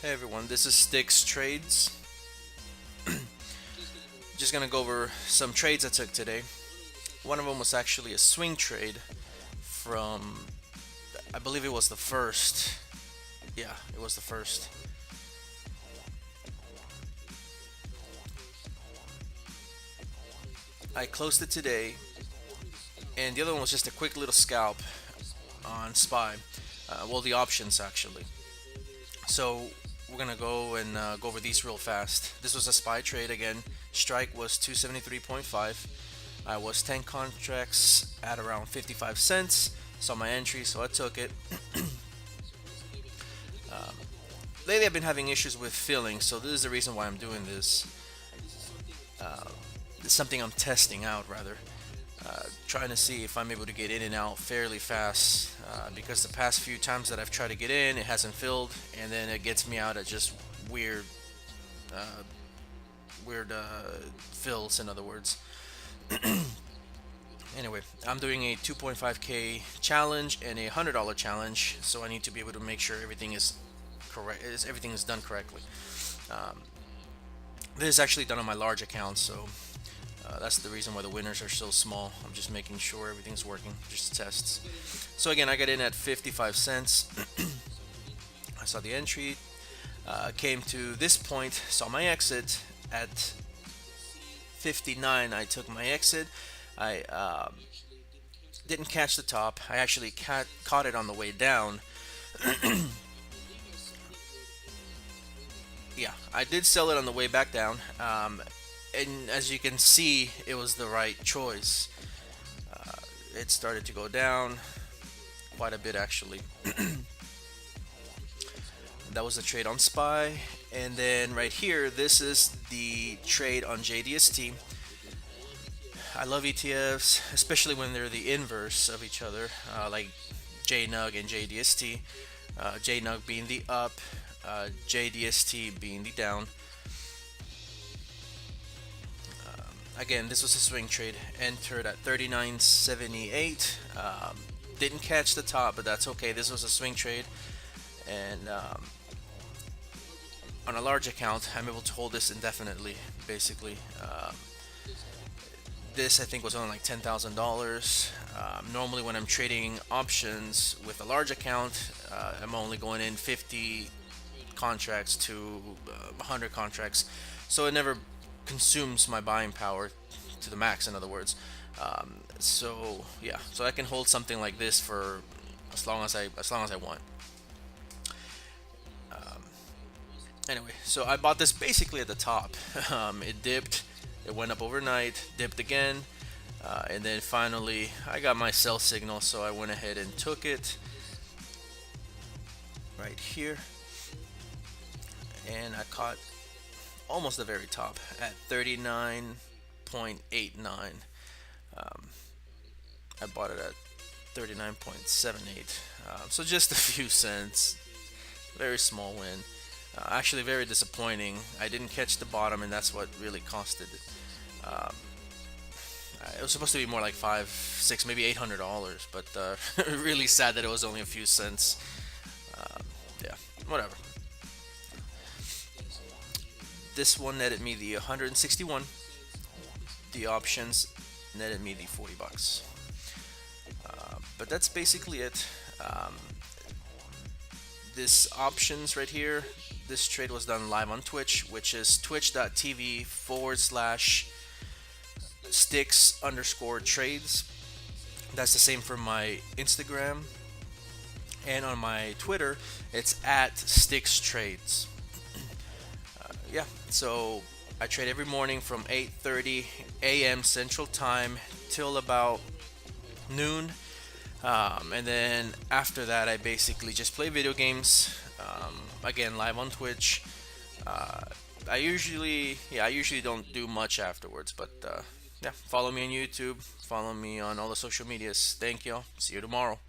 Hey everyone, this is Sticks Trades. Just gonna go over some trades I took today. One of them was actually a swing trade from, I believe it was the first. Yeah, it was the first. I closed it today, and the other one was just a quick little scalp on SPY. Well, the options actually. So we're gonna go and go over these real fast. This was a SPY trade again. Strike was 273.5. I was 10 contracts at around 55 cents. Saw my entry, so I took it. Lately, I've been having issues with filling, so this is the reason why I'm doing this. It's something I'm testing out, rather. Trying to see if I'm able to get in and out fairly fast, because the past few times that I've tried to get in, it hasn't filled, and then it gets me out at just weird, uh, fills, in other words. Anyway, I'm doing a 2.5k challenge and a $100 challenge, so I need to be able to make sure everything is correct. Everything is done correctly. Um, this is actually done on my large account, so that's the reason why the winners are so small. I'm just making sure everything's working, just tests. So again, I got in at 55 cents. I saw the entry, came to this point, saw my exit at 59. I took my exit. I didn't catch the top. I actually caught it on the way down. Yeah, I did sell it on the way back down. And as you can see, it was the right choice. It started to go down quite a bit actually. That was a trade on SPY, and then right here, this is the trade on JDST. I love ETFs, especially when they're the inverse of each other, like JNUG and JDST. JNUG being the up, JDST being the down. Again, this was a swing trade. Entered at 39.78. Didn't catch the top, but that's okay. This was a swing trade, and on a large account, I'm able to hold this indefinitely. Basically, this I think was only like $10,000. Normally, when I'm trading options with a large account, I'm only going in 50 contracts to 100 contracts, so it never consumes my buying power to the max, in other words. So yeah, so I can hold something like this for as long as I want. Anyway, so I bought this basically at the top. It dipped, it went up overnight, dipped again, and then finally I got my sell signal, so I went ahead and took it right here, and I caught almost the very top at 39.89. I bought it at 39.78. So just a few cents. Very small win. Actually, very disappointing. I didn't catch the bottom, and that's what really costed it. Um, it was supposed to be more like 5, 6, maybe $800, but really sad that it was only a few cents. Yeah, whatever. This one netted me the 161. The options netted me the 40 bucks. But that's basically it. Um, this options right here, this trade was done live on Twitch, which is twitch.tv/sticks_trades. That's the same for my Instagram, and on my Twitter, it's at sticks trades. Yeah, so I trade every morning from 8:30 a.m. Central Time till about noon. And then after that, I basically just play video games. Again, live on Twitch. I usually don't do much afterwards, but yeah, follow me on YouTube, follow me on all the social medias. Thank you. See you tomorrow.